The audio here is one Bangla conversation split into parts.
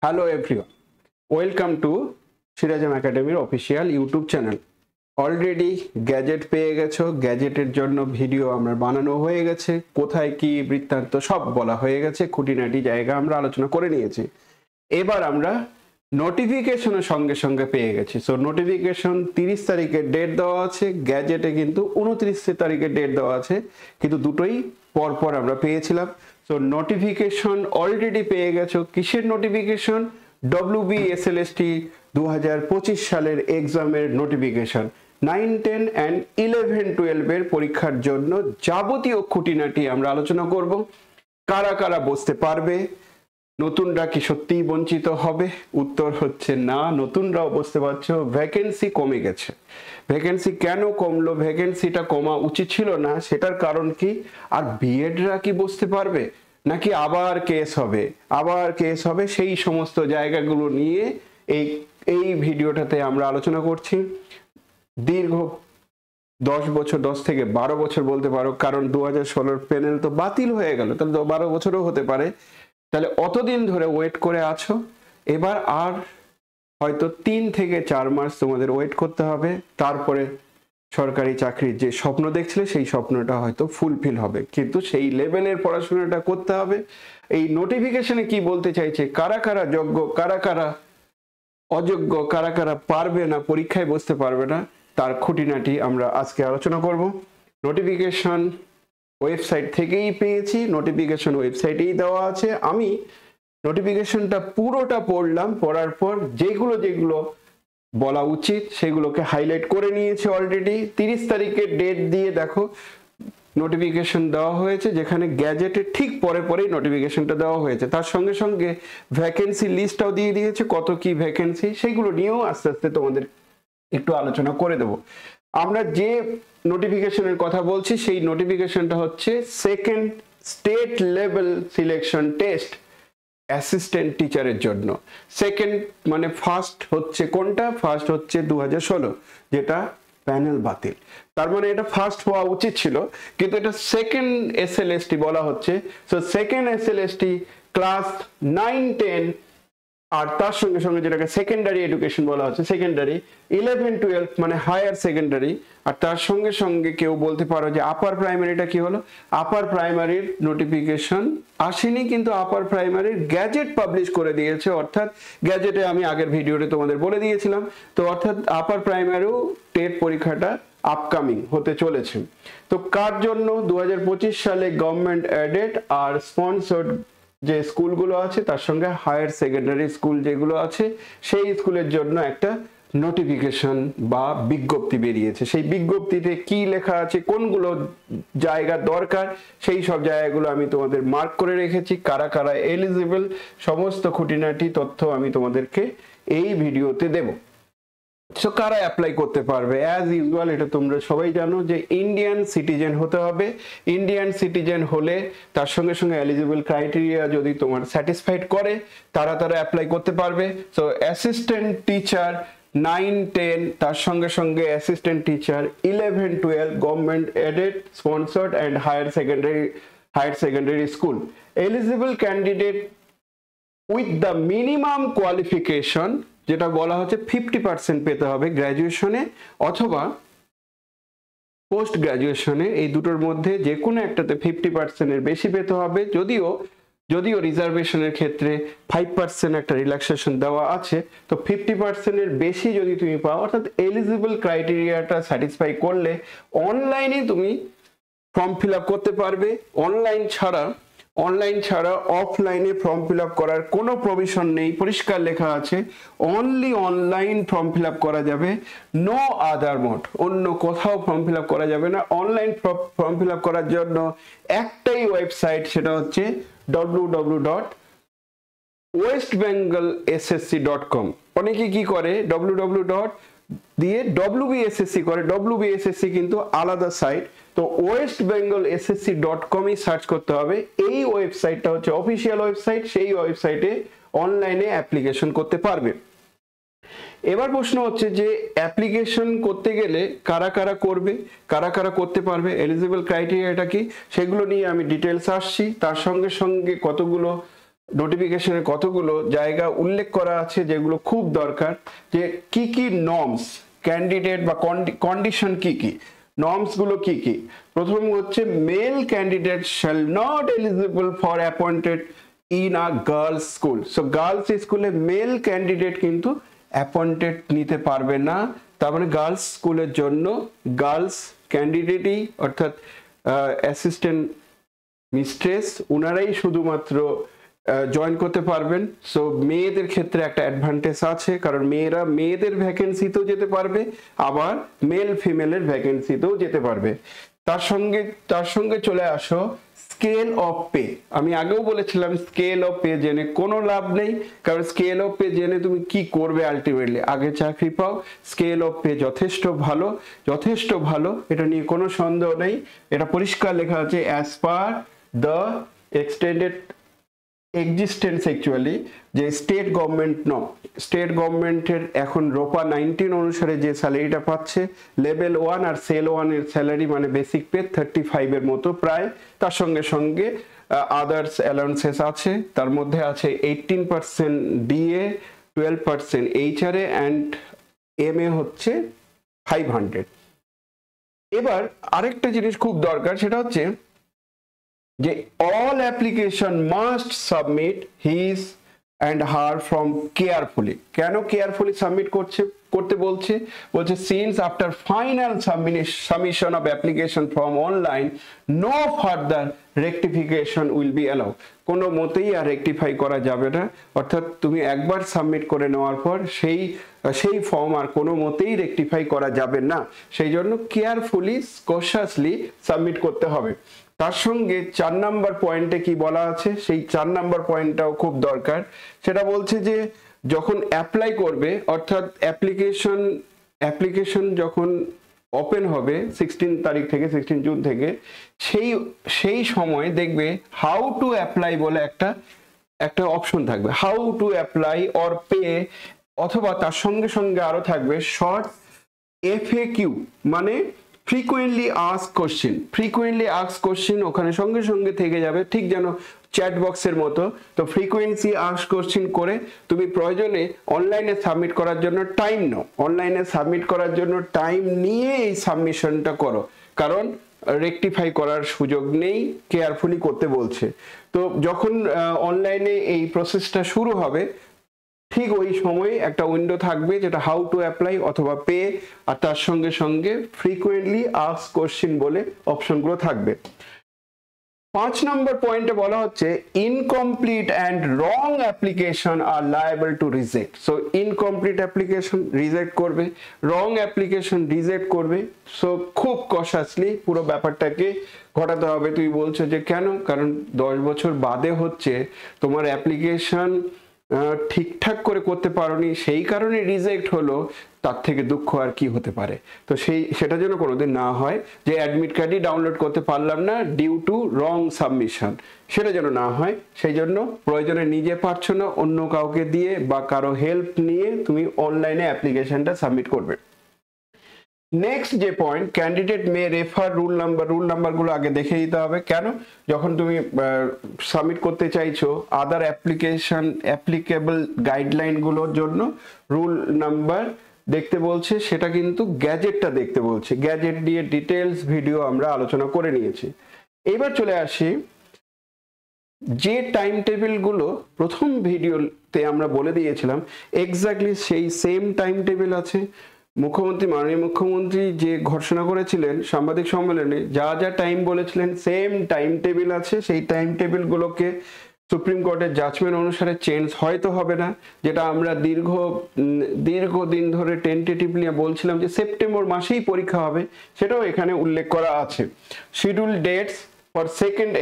Hello everyone, welcome to Sirajam একাডেমির official YouTube channel. Already gadget পেয়ে গেছো, গ্যাজেটের জন্য ভিডিও আমরা বানানো হয়ে গেছে, কোথায় কি বৃত্তান্ত সব বলা হয়ে গেছে, খুঁটিনাটি জায়গা আমরা আলোচনা করে নিয়েছি। এবার আমরা নোটিফিকেশনের সঙ্গে সঙ্গে পেয়ে গেছি। সো নোটিফিকেশন 30 তারিখের ডেট দেওয়া আছে, গ্যাজেটে কিন্তু 29 তারিখের ডেট দেওয়া আছে, কিন্তু দুটোই পরপর আমরা পেয়েছিলাম। সো নোটিফিকেশন অলরেডি পেয়ে গেছো। কিসের নোটিফিকেশন? WBSLST 2025 সালের এক্সামের নোটিফিকেশন। 9, 10 অ্যান্ড 11, 12 এর পরীক্ষার জন্য যাবতীয় খুঁটিনাটি আমরা আলোচনা করব। কারা কারা বসতে পারবে, নতুনরা কি সত্যিই বঞ্চিত হবে? উত্তর হচ্ছে না, নতুনরাও বসতে পারছো। ভ্যাকেন্সি কমে গেছে। ভ্যাকেন্সি কেন কমলো? ভ্যাকেন্সিটা কমা উচিত ছিল না, সেটার কারণ কি? আর বিএডরা কি বসতে পারবে নাকি আবার কেস হবে? আবার কেস হবে, সেই সমস্ত জায়গাগুলো নিয়ে এই ভিডিওটাতে আমরা আলোচনা করছি। দীর্ঘ 10 বছর, 10 থেকে 12 বছর বলতে পারো, কারণ 2016 প্যানেল তো বাতিল হয়ে গেল, তাহলে 12 বছরও হতে পারে। তাহলে অতদিন ধরে ওয়েট করে আছো, এবার আর হয়তো 3 থেকে 4 মাস তোমাদের ওয়েট করতে হবে। তারপরে সরকারি চাকরির যে স্বপ্ন দেখছিলে সেই স্বপ্নটা হয়তো ফুলফিল হবে, কিন্তু সেই লেভেলের পড়াশোনাটা করতে হবে। এই নোটিফিকেশনে কি বলতে চাইছে, কারা কারা যোগ্য, কারা কারা অযোগ্য, কারা কারা পারবে না, পরীক্ষায় বসতে পারবে না, তার খুঁটিনাটি আমরা আজকে আলোচনা করব। নোটিফিকেশন ওয়েবসাইট থেকেই পেয়েছি, নোটিফিকেশন ওয়েবসাইটেই দেওয়া আছে। আমি নোটিফিকেশনটা পুরোটা পড়লাম, পড়ার পর যেগুলো যেগুলো বলা উচিত সেগুলোকে হাইলাইট করে নিয়েছে অলরেডি। 30 তারিখের ডেট দিয়ে দেখো নোটিফিকেশন দেওয়া হয়েছে, যেখানে গ্যাজেটের ঠিক পরে পরেই নোটিফিকেশনটা দেওয়া হয়েছে। তার সঙ্গে সঙ্গে ভ্যাকেন্সি লিস্টটাও দিয়ে দিয়েছে, কত কি ভ্যাকেন্সি, সেইগুলো নিয়েও আস্তে আস্তে তোমাদের একটু আলোচনা করে দেব। আমরা যে নোটিফিকেশনের কথা বলছি সেই নোটিফিকেশনটা হচ্ছে second state level selection test assistant টিচারের জন্য। সেকেন্ড মানে ফার্স্ট হচ্ছে কোনটা? ফার্স্ট হচ্ছে 2016, যেটা প্যানেল বাতিল। তার মানে এটা ফার্স্ট হওয়া উচিত ছিল, কিন্তু এটা সেকেন্ড SLST বলা হচ্ছে। সো সেকেন্ড SLST ক্লাস 9, 10 আর তার সঙ্গে সঙ্গে যেটাকে সেকেন্ডারি এডুকেশন বলা হচ্ছে, সেকেন্ডারি 11, 12 মানে হায়ার সেকেন্ডারি। আর তার সঙ্গে সঙ্গে কেউ বলতে পারো যে আপার প্রাইমারিটা কি হলো? আপার প্রাইমারির নোটিফিকেশন আসেনি, কিন্তু আপার প্রাইমারির গ্যাজেট পাবলিশ করে দিয়েছে। অর্থাৎ গ্যাজেটে আমি আগের ভিডিওতে তোমাদের বলে দিয়েছিলাম, তো অর্থাৎ আপার প্রাইমারিও টেট পরীক্ষাটা আপকামিং হতে চলেছে। তো কার জন্য? 2025 সালে গভর্নমেন্ট এডেড আর স্পন্সর্ড যে স্কুলগুলো আছে, তার সঙ্গে হায়ার সেকেন্ডারি স্কুল যেগুলো আছে, সেই স্কুলের জন্য একটা নোটিফিকেশন বা বিজ্ঞপ্তি বেরিয়েছে। সেই বিজ্ঞপ্তিতে কি লেখা আছে, কোনগুলো জায়গা দরকার, সেই সব জায়গাগুলো আমি তোমাদের মার্ক করে রেখেছি। কারা কারা এলিজিবল, সমস্ত খুঁটিনাটি তথ্য আমি তোমাদেরকে এই ভিডিওতে দেব। সো কারা অ্যাপ্লাই করতে পারবে? অ্যাজ ইউজুয়াল এটা তোমরা সবাই জানো যে ইন্ডিয়ান সিটিজেন হতে হবে। ইন্ডিয়ান সিটিজেন হলে তার সঙ্গে সঙ্গে এলিজিবল ক্রাইটেরিয়া যদি তোমার স্যাটিসফাইড করে, তারা অ্যাপ্লাই করতে পারবে। সো অ্যাসিস্ট্যান্ট টিচার 9, 10, তার সঙ্গে সঙ্গে assistant teacher 11, 12 government aided sponsored and higher secondary school. Eligible candidate with the minimum qualification, যেটা বলা হচ্ছে 50% পেতে হবে গ্র্যাজুয়েশনে অথবা পোস্ট গ্র্যাজুয়েশনে, এই দুটোর মধ্যে যে কোনো একটাতে 50% এর বেশি পেতে হবে। যদিও রিজার্ভেশনের ক্ষেত্রে 5% একটা রিল্যাক্সেশন দেওয়া আছে, তো 50% এর বেশি যদি তুমি পাও, অর্থাৎ এলিজিবল ক্রাইটেরিয়াটা স্যাটিসফাই করলে অনলাইনে তুমি ফর্ম ফিল আপ করতে পারবে। অনলাইন ছাড়া অফলাইনে ফর্ম ফিল আপ করার কোনো প্রভিশন নেই, পরিষ্কার লেখা আছে only online form fill up করা যাবে, নো আদার মোড, অন্য কোথাও ফর্ম ফিল আপ করা যাবে না। অনলাইন ফর্ম ফিল আপ করার জন্য একটাই ওয়েবসাইট, সেটা হচ্ছে www.westbengalssc.com। অনেকে কি করে www. দিয়ে WBSSC করে, WBSSC কিন্তু আলাদা সাইট। তো westbengalssc.com সার্চ করতে হবে। এই ওয়েবসাইটটা হচ্ছে অফিসিয়াল ওয়েবসাইট, সেই ওয়েবসাইটে অনলাইনে অ্যাপ্লিকেশন করতে পারবে। এবার প্রশ্ন হচ্ছে যে অ্যাপ্লিকেশন করতে গেলে কারা কারা করবে, কারা কারা করতে পারবে, এলিজিবল ক্রাইটেরিয়াটা কি, সেগুলো নিয়ে আমি ডিটেলস আসছি। তার সঙ্গে সঙ্গে কতগুলো নোটিফিকেশনের কতগুলো জায়গা উল্লেখ করা আছে যেগুলো খুব দরকার, যে কি কি নর্মস ক্যান্ডিডেট বা কন্ডিশন কি কি, নর্মস গুলো কি কি। প্রথম হচ্ছে male candidate shall not eligible for appointed in a girls school. So girls স্কুলে মেল ক্যান্ডিডেট কিন্তু অ্যাপয়েন্টেড নিতে পারবে না। তার মানে গার্লস স্কুলের জন্য গার্লস ক্যান্ডিডেটই অর্থাৎ অ্যাসিস্ট্যান্ট মিস্ট্রেস ওনারাই শুধুমাত্র জয়েন করতে পারবেন। সো মেয়েদের ক্ষেত্রে একটা অ্যাডভান্টেজ আছে, কারণ মেয়েরা মেয়েদের ভ্যাকেন্সিতেও যেতে পারবে, আবার মেল ফিমেলের ভ্যাকেন্সিতেও যেতে পারবে। তার সঙ্গে চলে আসো স্কেল অফ পে। আমি আগেও বলেছিলাম স্কেল অফ পে জেনে কোনো লাভ নেই, কারণ স্কেল অফ পে জেনে তুমি কি করবে আলটিমেটলি, আগে চাকরি পাও। স্কেল অফ পে যথেষ্ট ভালো, এটা নিয়ে কোনো সন্দেহ নেই। এটা পরিষ্কার লেখা আছে as per the extended existence actually, যে স্টেট গভর্নমেন্টের এখন রোপা 19 অনুসারে যে স্যালারিটা পাচ্ছে, লেভেল 1 আর সেল 1 এর স্যালারি মানে বেসিক পে 35 এর মতো প্রায়। তার সঙ্গে সঙ্গে আদার্স অ্যালাউন্সেস আছে, তার মধ্যে আছে 18% ডিএ, 12% এইচআরএ অ্যান্ড এমএ হচ্ছে 500। এবার আরেকটা জিনিস খুব দরকার, সেটা হচ্ছে যে all application must submit his and her from carefully। কেন carefully submit করতে বলছে since after final submission of application from online no further rectification will be allowed। কোনো মতেই আর রেকটিফাই করা যাবে না, অর্থাৎ তুমি একবার সাবমিট করে নেওয়ার পর সেই ফর্ম আর কোনো মতেই রেকটিফাই করা যাবে না। সেই জন্য কেয়ারফুলি কশাসলি সাবমিট করতে হবে। তার সঙ্গে 4 নাম্বার পয়েন্টে কি বলা আছে, সেই 4 নাম্বার পয়েন্টটাও খুব দরকার। সেটা বলছে যে যখন অ্যাপ্লাই করবে, অর্থাৎ অ্যাপ্লিকেশন যখন ওপেন হবে 16 তারিখ থেকে, 16 জুন থেকে, সেই সময় দেখবে হাউ টু অ্যাপ্লাই বলে একটা অপশন থাকবে, how to apply or pay, অথবা তার সঙ্গে সঙ্গে আরো থাকবে শর্ট এফএকিউ মানে ফ্রিকুয়েন্টলি আস্ক কোশ্চেন, ওখানে সঙ্গে সঙ্গে থেকে যাবে, ঠিক যেন চ্যাট বক্সের মতো। তো ফ্রিকোয়েন্সি আস্ক কোশ্চেন করে তুমি প্রয়োজনে অনলাইনে সাবমিট করার জন্য টাইম নিয়ে এই সাবমিশনটা করো, কারণ রেকটিফাই করার সুযোগ নেই, কেয়ারফুলি করতে বলছে। তো যখন অনলাইনে এই প্রসেসটা শুরু হবে, ঠিক ওই সময় একটা উইন্ডো থাকবে যেটা হাউ টু অ্যাপ্লাই অথবা পে, আর তার সঙ্গে সঙ্গে ফ্রিকুয়েন্টলি আস্ক কোশ্চেন বলে অপশনগুলো থাকবে। 5 নম্বর পয়েন্টে বলা হচ্ছে incomplete and wrong application are liable to reject. So incomplete application reject করবে, রং অ্যাপ্লিকেশন রিজেক্ট করবে। সো খুব কশাসলি পুরো ব্যাপারটাকে ঘটাতে হবে। তুমি বলছো যে কেন, কারণ 10 বছর বাদে হচ্ছে, তোমার অ্যাপ্লিকেশন ঠিকঠাক করে করতে পারোনি, সেই কারণে রিজেক্ট হলো, তার থেকে দুঃখ আর কি হতে পারে। তো সেটা যেন কোনোদিন না হয় যে অ্যাডমিট কার্ডই ডাউনলোড করতে পারলাম না ডিউ টু রং সাবমিশন, সেটা যেন না হয়। সেই জন্য প্রয়োজনে নিজে পারছো না, অন্য কাউকে দিয়ে বা কারো হেল্প নিয়ে তুমি অনলাইনে অ্যাপ্লিকেশনটা সাবমিট করবে। নেক্সট যে point, candidate may refer rule নাম্বারগুলো আগে দেখে দিতে হবে। কেন, যখন তুমি সাবমিট করতে চাইছো আদার অ্যাপ্লিকেবল গাইডলাইনগুলোর জন্য রুল নাম্বার দেখতে বলছে, সেটা কিন্তু গ্যাজেটটা দেখতে বলছে। গ্যাজেট দিয়ে ডিটেলস ভিডিও আমরা আলোচনা করে নিয়েছি। এবার চলে আসি যে টাইম টেবিলগুলো প্রথম ভিডিওতে আমরা বলে দিয়েছিলাম, এক্স্যাক্টলি সেই সেম টাইম টেবিল আছে। মাননীয় মুখ্যমন্ত্রী যে ঘোষণা করেছিলেন সাংবাদিক সম্মেলনে, যা টাইম বলেছিলেন সেম টাইম টেবিল আছে। সেই টাইম টেবিলগুলোকে সুপ্রিম কোর্টের জাজমেন্ট অনুসারে চেঞ্জ হয়তো হবে না, যেটা আমরা দীর্ঘদিন ধরে টেন্টেটিভলি বলছিলাম যে সেপ্টেম্বর মাসেই পরীক্ষা হবে, সেটাও এখানে উল্লেখ করা আছে। Schedule dates for second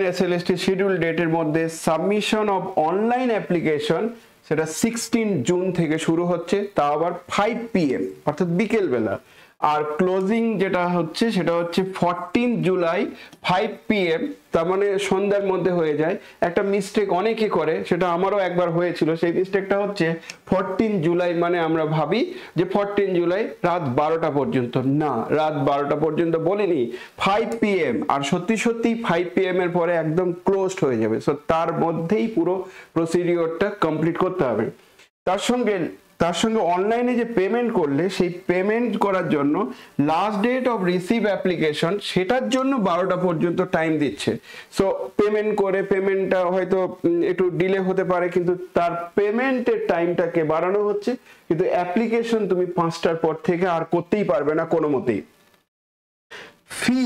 SLST schedule ডেটের মধ্যে সাবমিশন অফ অনলাইন অ্যাপ্লিকেশন সেটা 16 জুন থেকে শুরু হচ্ছে, তা আবার 5 PM অর্থাৎ বিকেলবেলা। আর ক্লোজিং যেটা হচ্ছে সেটা হচ্ছে 14 জুলাই 5 PM, তার মানে সন্ধ্যার মধ্যে হয়ে যায়। একটা মিস্টেক অনেকে করে, সেটা আমারও একবার হয়েছিল। সেই মিস্টেকটা হচ্ছে 14 জুলাই মানে আমরা ভাবি যে 14 জুলাই রাত 12টা পর্যন্ত, না, রাত 12টা পর্যন্ত বলিনি, 5 PM। আর সত্যি সত্যি 5 PM এর পরে একদম ক্লোজড হয়ে যাবে। সো তার মধ্যেই পুরো প্রসিডিওরটা কমপ্লিট করতে হবে। তার সঙ্গে অনলাইনে যে পেমেন্ট করলে সেই পেমেন্ট করার জন্য last date of receive application, সেটার জন্য 12টা পর্যন্ত টাইম দিচ্ছে। সো পেমেন্ট করে পেমেন্টটা হয়তো একটু ডিলে হতে পারে, কিন্তু তার পেমেন্টের টাইমটাকে বাড়ানো হচ্ছে, কিন্তু অ্যাপ্লিকেশন তুমি 5টার পর থেকে আর করতেই পারবে না কোনো মতেই। Fee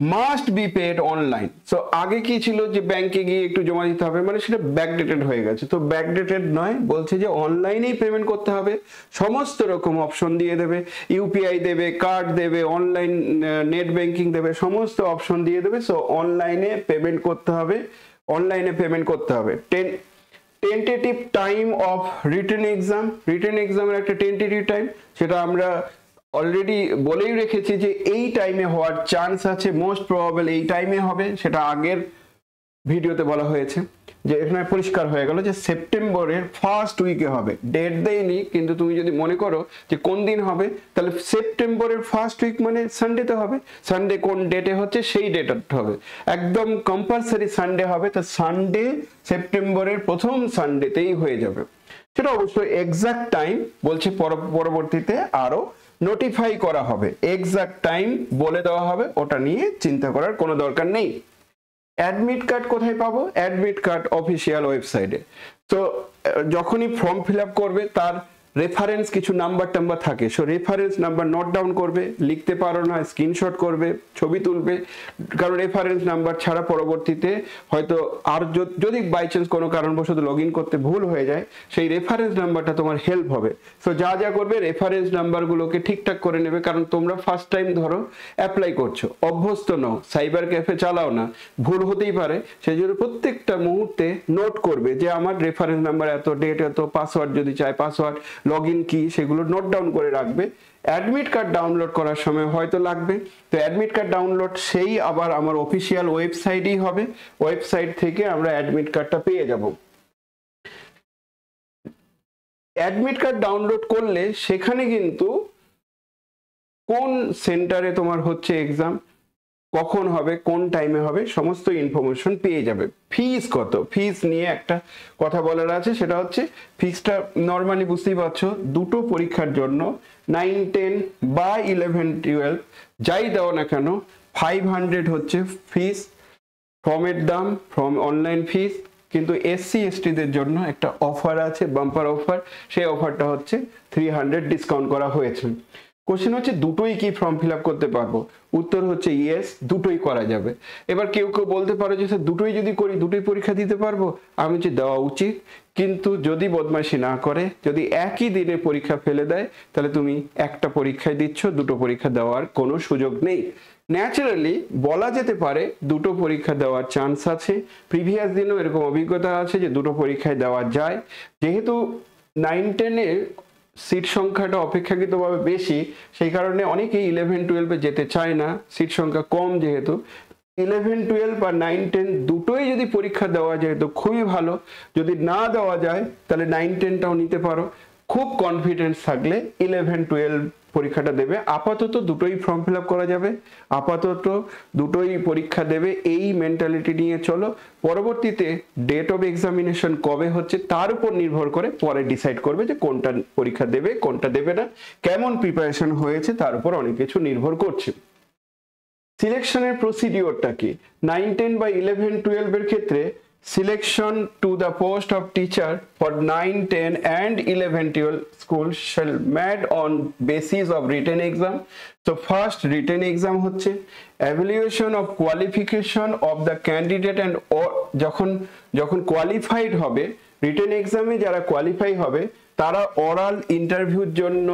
must be paid online. So আগে কি ছিল যে ব্যাংকে গিয়ে একটু জমা দিতে হবে, মানে সেটা ব্যাকডেটেড হয়ে গেছে। তো ব্যাকডেটেড নয়, বলছে যে অনলাইনেই পেমেন্ট করতে হবে। সমস্ত রকম অপশন দিয়ে দেবে, ইউপিআই দেবে, কার্ড দেবে, অনলাইন নেট ব্যাংকিং দেবে, সমস্ত অপশন দিয়ে দেবে। সো অনলাইনে পেমেন্ট করতে হবে, অনলাইনে পেমেন্ট করতে হবে। টেন্টেটিভ টাইম অফ রিটেন এক্সামের একটা টেন্টেটিভ টাইম, সেটা আমরা অলরেডি বলেই রেখেছি যে এই টাইমে হওয়ার চান্স আছে, মোস্ট প্রবাবল এই টাইমে হবে। সেটা আগের ভিডিওতে বলা হয়েছে, যে এখানে পরিষ্কার হয়ে গেল যে সেপ্টেম্বরের ফার্স্ট উইকে হবে। ডেট দেয়নি, কিন্তু তুমি যদি মনে করো যে কোন দিন হবে, তাহলে সেপ্টেম্বরের ফার্স্ট উইক মানে সানডেতে হবে। সানডে কোন ডেটে হচ্ছে সেই ডেটটা হবে, একদম কম্পালসারি সানডে হবে। তো সানডে সেপ্টেম্বরের প্রথম সানডেতেই হয়ে যাবে। সেটা অবশ্যই এক্সাক্ট টাইম বলছে পরবর্তীতে আরো নোটিফাই করা হবে, এক্সাক্ট টাইম বলে দেওয়া হবে, ওটা নিয়ে চিন্তা করার কোনো দরকার নেই। অ্যাডমিট কার্ড কোথায় পাবো? অ্যাডমিট কার্ড অফিসিয়াল ওয়েবসাইটে। তো যখনই ফর্ম ফিল আপ করবে তার রেফারেন্স কিছু নাম্বার থাকে, so reference number note down করবে, লিখতে পারো না স্ক্রিনশট করবে, ছবি তুলবে, কারণ রেফারেন্স নাম্বার ছাড়া পরবর্তীতে হয়তো আর যদি বাই চান্স কোনো কারণবশত লগ ইন করতে ভুল হয়ে যায়, সেই রেফারেন্স নাম্বারটা তোমার হেল্প হবে। সো যা করবে রেফারেন্স নাম্বারগুলোকে ঠিকঠাক করে নেবে, কারণ তোমরা ফার্স্ট টাইম ধরো অ্যাপ্লাই করছো, অভ্যস্ত নও, সাইবার ক্যাফে চালাও না, ভুল হতেই পারে। সেই জন্য প্রত্যেকটা মুহূর্তে নোট করবে যে আমার রেফারেন্স নাম্বার এত, ডেট এত, পাসওয়ার্ড যদি চায় পাসওয়ার্ড, লগইন কি, সেগুলো নোট ডাউন করে রাখবে। অ্যাডমিট কার্ড ডাউনলোড করার সময় হয়তো লাগবে, তো অ্যাডমিট কার্ড ডাউনলোড সেই আবার আমার অফিসিয়াল ওয়েবসাইটই হবে, ওয়েবসাইট থেকে আমরা অ্যাডমিট কার্ডটা পেয়ে যাব। অ্যাডমিট কার্ড ডাউনলোড করলে সেখানে কিন্তু কোন সেন্টারে তোমার হচ্ছে এক্সাম, কখন হবে, কোন টাইমে হবে, সমস্ত ইনফরমেশন পেয়ে যাবে। ফিস কত, ফিস নিয়ে একটা কথা বলার আছে, সেটা হচ্ছে ফিসটা নর্মালি বুঝতেই পারছো, দুটো পরীক্ষার জন্য 9, 10 বা 11, 12 যাই দাও না কেন 500 হচ্ছে ফিস, ফর্মের দাম, ফর্ম অনলাইন ফিস। কিন্তু SC STদের জন্য একটা অফার আছে, বাম্পার অফার, সেই অফারটা হচ্ছে 300 ডিসকাউন্ট করা হয়েছে। কোশ্চেন হচ্ছে দুটোই কি ফর্ম ফিল আপ করতে পারবো? উত্তর হচ্ছে ইয়েস, দুটোই করা যাবে। এবার কেউ বলতে পারো যে স্যার দুটোই যদি করি দুটোই পরীক্ষা দিতে পারবো, আমি যে দেওয়া উচিত, কিন্তু যদি বদমাইশি না করে, যদি একই দিনে পরীক্ষা ফেলে দেয়, তাহলে তুমি একটা পরীক্ষায় দিচ্ছ, দুটো পরীক্ষা দেওয়ার কোনো সুযোগ নেই। ন্যাচারালি বলা যেতে পারে দুটো পরীক্ষা দেওয়ার চান্স আছে, প্রিভিয়াস দিনেও এরকম অভিজ্ঞতা আছে যে দুটো পরীক্ষায় দেওয়া যায়। যেহেতু 9, 10-এ সিট সংখ্যাটা অপেক্ষাকৃতভাবে বেশি, সেই কারণে অনেকেই 11, 12-এ যেতে চায় না, সিট সংখ্যা কম যেহেতু। 11, 12 বা 9, 10 দুটোই যদি পরীক্ষা দেওয়া যায় তো খুবই ভালো, যদি না দেওয়া যায় তাহলে 9, 10টাও নিতে পারো। খুব কনফিডেন্স থাকলে 11, 12 পরীক্ষাটা দেবে। আপাতত দুটোই ফর্ম ফিল আপ করা যাবে, আপাতত দুটোই পরীক্ষা দেবে, এই মেন্টালিটি নিয়ে চলো। পরবর্তীতে ডেট অফ এক্সামিনেশন কবে হচ্ছে তার উপর নির্ভর করে পরে ডিসাইড করবে যে কোনটা পরীক্ষা দেবে, কোনটা দেবে না, কেমন প্রিপারেশন হয়েছে তার উপর অনেক কিছু নির্ভর করছে। সিলেকশনের প্রসিডিওরটা কি? 9, 10 বা 11, 12 এর ক্ষেত্রে selection to the post of teacher for 9, 10 and 11, 12 schools shall made on basis of written exam. So first written exam হচ্ছে evaluation of qualification of the candidate and যখন qualified হবে, written exam-এ যারা কোয়ালিফাই হবে তারা oral interview-র জন্য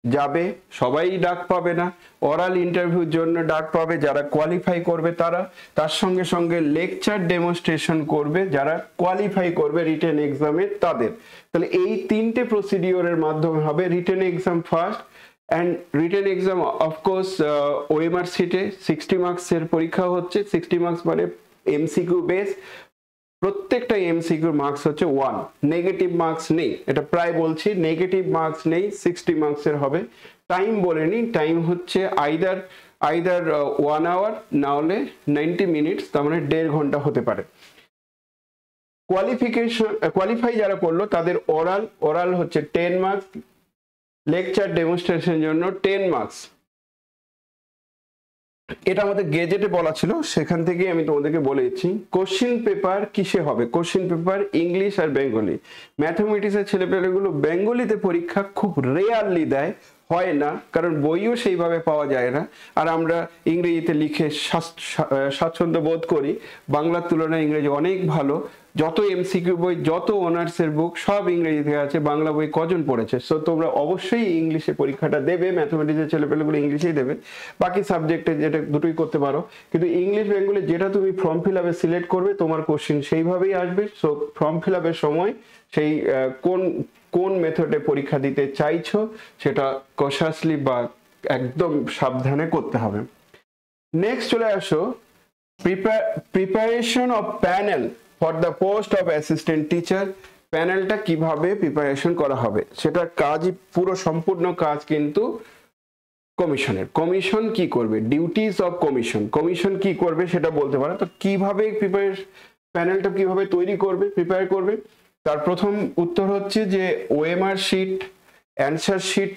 যাবে, সবাই ডাক পাবে না, ওরাল ইন্টারভিউর জন্য ডাক পাবে যারা কোয়ালিফাই করবে তারা, তার সঙ্গে সঙ্গে লেকচার ডেমনস্ট্রেশন করবে যারা কোয়ালিফাই করবে রিটেন এক্সামে তাদের। তাহলে এই তিনটে প্রসিডিওরের মাধ্যমে হবে। Written exam first, and written exam of course OMR সিটে 60 মার্কসের পরীক্ষা হচ্ছে। 60 মার্কস মানে এমসিকিউ বেস, প্রত্যেকটা এমসিকিউর মার্কস হচ্ছে 1, নেগেটিভ মার্কস নেই। এটা প্রায় বলছি, নেগেটিভ মার্কস নেই, 60 মার্কসের হবে। টাইম বলেনি, টাইম হচ্ছে আইদার 1 আওয়ার না হলে 90 মিনিটস, তার মানে 1.5 ঘন্টা হতে পারে। কোয়ালিফাই যারা করলো তাদের ওরাল হচ্ছে 10 মার্কস, লেকচার ডেমনস্ট্রেশনের জন্য 10 মার্কস। এটা আমাদের গেজেটে বলা ছিল, সেখান থেকে আমি তোমাদেরকে বলে দিচ্ছি। কোশ্চিন পেপার কিসে হবে? কোশ্চিন পেপার ইংলিশ আর বেঙ্গলি। ম্যাথমেটিক্সের ছেলেপেলেগুলো বেঙ্গলিতে পরীক্ষা খুব রেয়ারলি দেয়, হয় না, কারণ বইও সেইভাবে পাওয়া যায় না। আর আমরা ইংরেজিতে লিখে স্বাচ্ছন্দ্য বোধ করি, বাংলার তুলনায় ইংরেজি অনেক ভালো। যত এমসিকিউ বই, যত অনার্সের বুক সব ইংরেজিতে আছে, বাংলা বই কজন পড়েছে? সো তোমরা অবশ্যই ইংলিশে পরীক্ষাটা দেবে, ম্যাথমেটিক্সের ছেলেপেলেগুলো ইংলিশেই দেবে, বাকি সাবজেক্টে যেটা দুটোই করতে পারো। কিন্তু ইংলিশ বেঙ্গলি যেটা তুমি ফর্ম ফিল আপে সিলেক্ট করবে, তোমার কোশ্চিন সেইভাবেই আসবে। সো ফর্ম ফিল আপের সময় সেই কোন মেথডে পরীক্ষা দিতে চাইছো সেটা কনশাসলি বা একদম সাবধানে করতে হবে। নেক্সট চলে আসো, preparation of panel for the post of assistant teacher. প্যানেলটা কিভাবে প্রিপারেশন করা হবে সেটা কাজই, পুরো সম্পূর্ণ কাজ কিন্তু কমিশনের। কমিশন কি করবে, ডিউটিস অফ কমিশন কি করবে সেটা বলতে পারো। তো কিভাবে প্যানেলটা কিভাবে তৈরি করবে, প্রিপেয়ার করবে, তার প্রথম উত্তর হচ্ছে যে ওএমআর শিট, অ্যান্সার শিট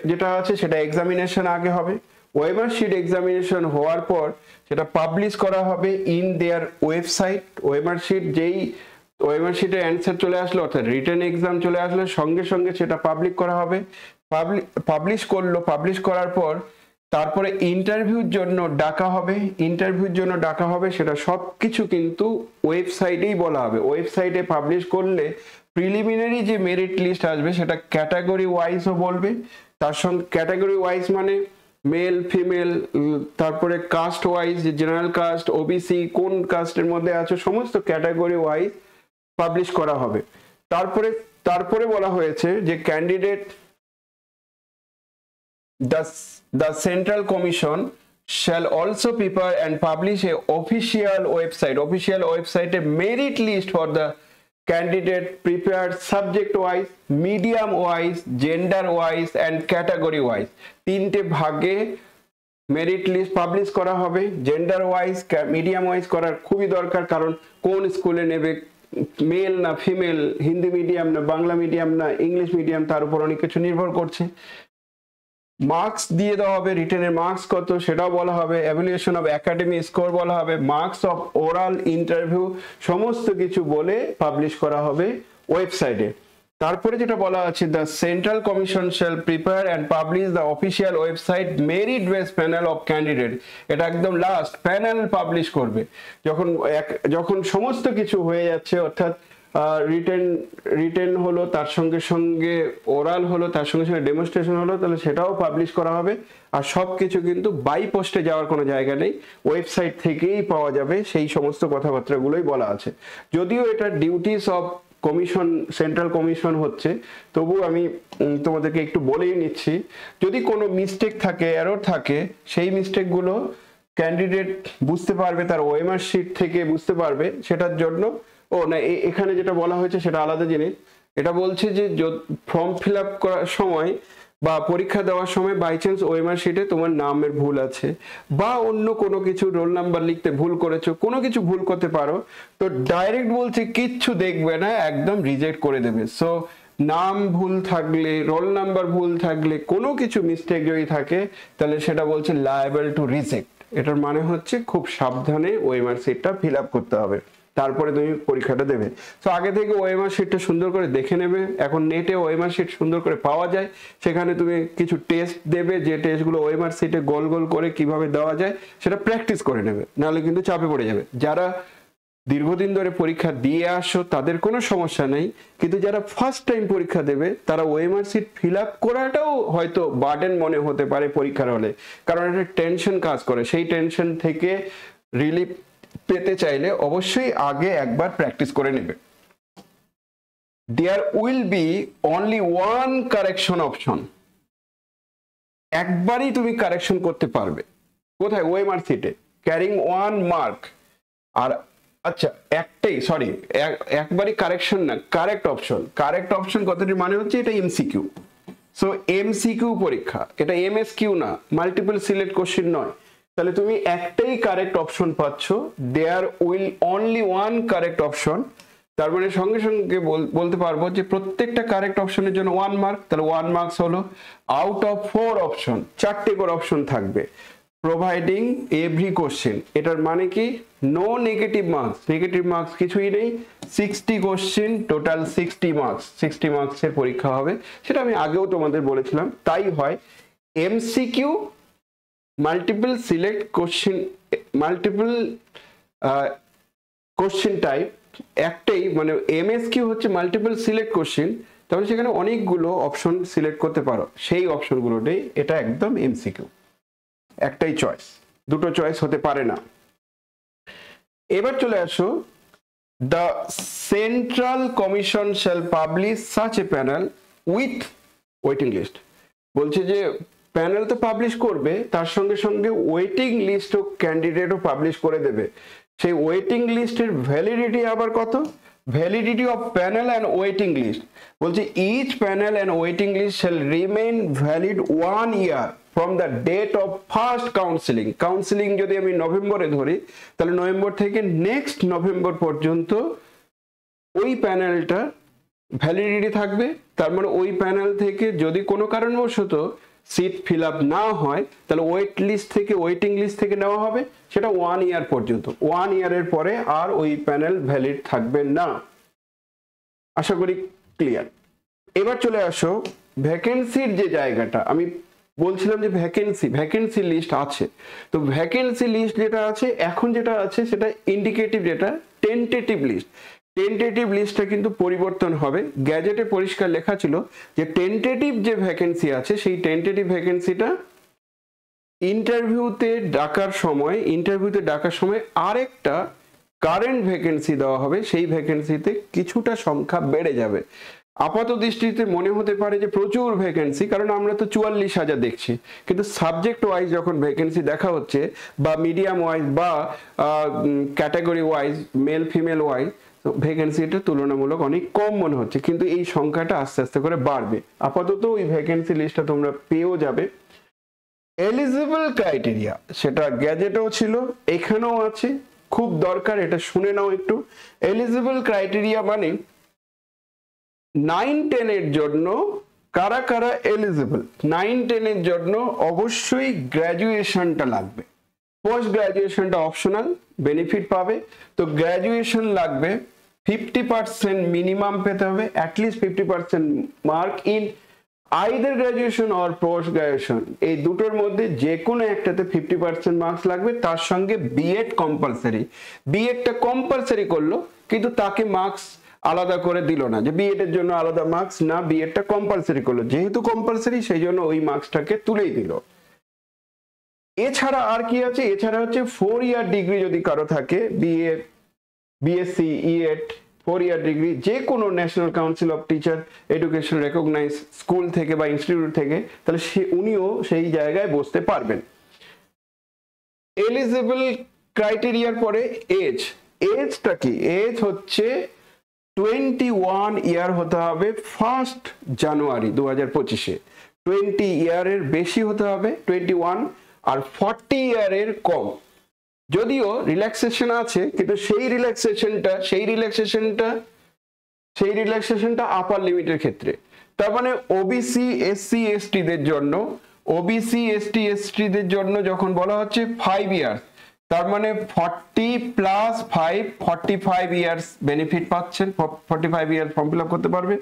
যেটা আছে সেটা এক্সামিনেশন আগে হবে। ওএমআর শিট এক্সামিনেশন হওয়ার পর সেটা পাবলিশ করা হবে in their website. OMR sheet যেই ওএমআর শিটের অ্যান্সার চলে আসলো, অর্থাৎ রিটেন এক্সাম চলে আসলে সঙ্গে সঙ্গে সেটা পাবলিক করা হবে। পাবলিশ করার পর তারপরে ইন্টারভিউর জন্য ডাকা হবে। সেটা সব কিছু কিন্তু ওয়েবসাইটেই বলা হবে। ওয়েবসাইটে পাবলিশ করলে প্রিলিমিনারি যে মেরিট লিস্ট আসবে সেটা ক্যাটাগরি ওয়াইজও বলবে। তার সঙ্গে ক্যাটাগরি ওয়াইজ মানে মেল ফিমেল, তারপরে caste wise, general caste, OBC, কোন কাস্টের মধ্যে আছো, সমস্ত ক্যাটাগরি ওয়াইজ পাবলিশ করা হবে। তারপরে বলা হয়েছে যে candidate the Central Commission shall also prepare and publish a official website a merit list for the candidate prepared subject wise, medium wise, gender wise and category wise। তিনটে ভাগে মেরিট লিস্ট পাবলিশ করা হবে। জেন্ডার ওয়াইজ, মিডিয়াম ওয়াইজ করার খুবই দরকার, কারণ কোন স্কুলে নেবে, মেল না ফিমেল, হিন্দি মিডিয়াম না বাংলা মিডিয়াম না ইংলিশ মিডিয়াম, তার উপর অনেক কিছু নির্ভর করছে। মার্কস দিয়ে দেওয়া হবে, রিটেনের মার্কস কত সেটাও বলা হবে, এভালুয়েশন অফ একাডেমি স্কোর বলা হবে, মার্কস অফ ওরাল ইন্টারভিউ, সমস্ত কিছু বলে পাবলিশ করা হবে ওয়েবসাইটে। তারপরে যেটা বলা আছে, the central commission shall prepare and publish the official website merit base panel of candidate. এটা একদম লাস্ট, প্যানেল পাবলিশ করবে যখন সমস্ত কিছু হয়ে যাচ্ছে, অর্থাৎ রিটেন হলো, তার সঙ্গে সঙ্গে ওরাল হলো, তার সঙ্গে সঙ্গে ডেমনস্ট্রেশন হলো, তাহলে সেটাও পাবলিশ করা হবে। আর সব কিছু কিন্তু বাই পোস্টে যাওয়ার কোনো জায়গা নেই, ওয়েবসাইট থেকেই পাওয়া যাবে, সেই সমস্ত কথাবার্তাগুলোই বলা আছে। যদিও এটা duties of commission, central commission হচ্ছে, তবু আমি তোমাদেরকে একটু বলেই নিচ্ছি, যদি কোনো মিস্টেক থাকে, এরর থাকে, সেই মিস্টেকগুলো ক্যান্ডিডেট বুঝতে পারবে, তার ওএমআর শিট থেকে বুঝতে পারবে। সেটার জন্য না, এখানে যেটা বলা হয়েছে সেটা আলাদা জিনিস। এটা বলছে যে ফর্ম ফিল আপ করার সময় বা পরীক্ষা দেওয়ার সময় বাই চান্স ওএমআর শিটে তোমার নামের ভুল আছে বা অন্য কোনো কিছু, রোল নাম্বার লিখতে ভুল করেছো, কোনো কিছু ভুল করতে পারো, তো ডাইরেক্ট বলছে কিচ্ছু দেখবে না, একদম রিজেক্ট করে দেবে। সো নাম ভুল থাকলে, রোল নাম্বার ভুল থাকলে, কোনো কিছু মিস্টেক যদি থাকে, তাহলে সেটা বলছে লায়াবল টু রিজেক্ট। এটার মানে হচ্ছে খুব সাবধানে ওএমআর শিটটা ফিল আপ করতে হবে, তারপরে তুমি পরীক্ষাটা দেবে। তো আগে থেকে ওএমআর শিটটা সুন্দর করে দেখে নেবে। এখন নেটে ওএমআর শিট সুন্দর করে পাওয়া যায়, সেখানে তুমি কিছু টেস্ট দেবে, যে টেস্টগুলো ওএমআর শিটে গোল গোল করে কিভাবে দেওয়া যায় সেটা প্র্যাকটিস করে নেবে, নাহলে কিন্তু চাপে পড়ে যাবে। যারা দীর্ঘদিন ধরে পরীক্ষা দিয়ে আসো তাদের কোনো সমস্যা নেই, কিন্তু যারা ফার্স্ট টাইম পরীক্ষা দেবে তারা ওএমআর শিট ফিল আপ করাটাও হয়তো বার্ডেন মনে হতে পারে পরীক্ষার হলে, কারণ একটা টেনশন কাজ করে। সেই টেনশন থেকে রিলিফ পেতে চাইলে অবশ্যই আগে একবার প্র্যাকটিস করে নেবে। There will be only one correction option একবারই তুমি কারেকশন করতে পারবে। কোথায়? ওএমআর সিটে, ক্যারিং 1 মার্ক। আর আচ্ছা একটাই, সরি, একবারই কারেকশন না, কারেক্ট অপশন। কারেক্ট অপশন কথাটির মানে হচ্ছে এটা এমসিকিউ। সো এমসিকিউ পরীক্ষা, এটা এমএসকিউ না, মাল্টিপল সিলেক্ট কোশ্চেন নয়। তাহলে তুমি একটাই কারেক্ট অপশন পাচ্ছ, there will only one correct option. তার মানে সঙ্গে সঙ্গে বলতে পারবো যে প্রত্যেকটা কারেক্ট অপশনের জন্য 1 মার্ক। তাহলে 1 মার্কস হলো আউট অফ 4 অপশন, 4টে করে অপশন থাকবে। প্রোভাইডিং এভরি কোশ্চেন, এটার মানে কি? No negative marks, negative marks কিছুই নেই। 60 কোশ্চেন, টোটাল 60 মার্কস, 60 মার্কসের পরীক্ষা হবে। সেটা আমি আগেও তোমাদের বলেছিলাম, তাই হয় MCQ, multiple select question, multiple question type একটাই, মানে এমএসকিউ হচ্ছে মাল্টিপল সিলেক্ট কোশ্চেন, তাহলে সেখানে অনেকগুলো অপশন সিলেক্ট করতে পারো, সেই অপশনগুলোটাই এটা একদম এমসিকিউ। একটাই চয়েস, দুটো চয়েস হতে পারে না। এবার চলে আসো, the central commission shall publish such a panel with waiting list. বলছে যে প্যানেল তো পাবলিশ করবে, তার সঙ্গে সঙ্গে ওয়েটিং লিস্ট ও ক্যান্ডিডেটও পাবলিশ করে দেবে। সেই ওয়েটিং লিস্টের ভ্যালিডিটি আবার কত? Validity of panel and waiting list. বলছে each panel and waiting list shall remain valid 1 year from the date of first counselling. Counselling যদি আমি নভেম্বরে ধরি, তাহলে নভেম্বর থেকে নেক্সট নভেম্বর পর্যন্ত ওই প্যানেলটা ভ্যালিডিটি থাকবে। তার মানে ওই প্যানেল থেকে যদি কোনো কারণবশত সিট ফিল আপ না হয়, তাহলে ওয়েট লিস্ট থেকে, ওয়েটিং লিস্ট থেকে নেওয়া হবে, সেটা 1 ইয়ার পর্যন্ত। 1 ইয়ারের পরে আর ওই প্যানেল ভ্যালিড থাকবে না। আশা করি ক্লিয়ার। এবার চলে আসো ভ্যাকেন্সির যে জায়গাটা, আমি বলছিলাম যে ভ্যাকেন্সি লিস্ট আছে। তো ভ্যাকেন্সি লিস্ট যেটা আছে এখন, যেটা আছে সেটা ইন্ডিকেটিভ, যেটা টেন্টেটিভ লিস্ট। টেন্টেটিভ লিস্টটা কিন্তু পরিবর্তন হবে। গ্যাজেটে পরিষ্কার লেখা ছিল যে টেন্টেটিভ যে ভ্যাকেন্সি আছে, সেই টেন্টেটিভ ভ্যাকেন্সিটা ইন্টারভিউতে ডাকার সময় আরেকটা কারেন্ট ভ্যাকেন্সি দেওয়া হবে, সেই ভ্যাকেন্সিতে কিছুটা সংখ্যা বেড়ে যাবে। আপাত দৃষ্টিতে মনে হতে পারে যে প্রচুর ভ্যাকেন্সি, কারণ আমরা তো 44,000 দেখছি, কিন্তু সাবজেক্ট ওয়াইজ যখন ভ্যাকেন্সি দেখা হচ্ছে, বা মিডিয়াম ওয়াইজ বা category wise, male female wise, ভ্যাকেন্সিটা তুলনামূলক অনেক কম মনে হচ্ছে, কিন্তু এই সংখ্যাটা আস্তে আস্তে করে বাড়বে। আপাতত ওই ভ্যাকেন্সি লিস্টটা তোমরা পেয়েও যাবে। এলিজিবল ক্রাইটেরিয়া, সেটা গ্যাজেটেও ছিল, এখানেও আছে, খুব দরকার, এটা শুনে নাও একটু। এলিজিবল ক্রাইটেরিয়া মানে 9-10 এর জন্য কারা কারা এলিজিবল। 9-10 এর জন্য অবশ্যই গ্র্যাজুয়েশনটা লাগবে, পোস্ট গ্র্যাজুয়েশনটা অপশনাল, বেনিফিট পাবে। তো গ্র্যাজুয়েশন লাগবে, 50% মিনিমাম পেতে হবে, at least 50% mark in either graduation or post graduation, এই দুটোর মধ্যে যে কোনো একটাতে 50% মার্কস লাগবে। তার সঙ্গে বিএড কম্পালসারি। বিএডটা কম্পালসারি করলো, কিন্তু তাকে মার্কস আলাদা করে দিল না, যে বিএড এর জন্য আলাদা মার্কস না, বিএডটা কম্পালসারি করলো, যেহেতু কম্পালসারি সেই জন্য ওই মার্কসটাকে তুলেই দিল। এছাড়া আর কি আছে? এছাড়া হচ্ছে 4 ইয়ার ডিগ্রি যদি কারো থাকে, বিএ, বিএসসি, ইএড, 4 ইয়ার ডিগ্রি যে কোনো National Council of Teacher Education recognise school থেকে বা ইনস্টিটিউট থেকে, তাহলে উনিও সেই জায়গায় বসতে পারবেন। এলিজিবল ক্রাইটেরিয়ার পরে এজ। এজটা কি? এজ হচ্ছে 21 ইয়ার হতে হবে 1 জানুয়ারি 2025-এ। 20 ইয়ারের বেশি হতে হবে 21, আর 40 ইয়ারের কম। যদিও রিল্যাক্সেশন আছে, কিন্তু সেই রিল্যাক্সেশনটা আপার লিমিটের ক্ষেত্রে। তার মানে ওবিসি, এসসি, এসটিদের জন্য যখন বলা হচ্ছে 5 ইয়ার্স, তার মানে 40 + 5, 45 ইয়ার্স বেনিফিট পাচ্ছেন, 45 ইয়ার ফর্ম ফিল আপ করতে পারবে।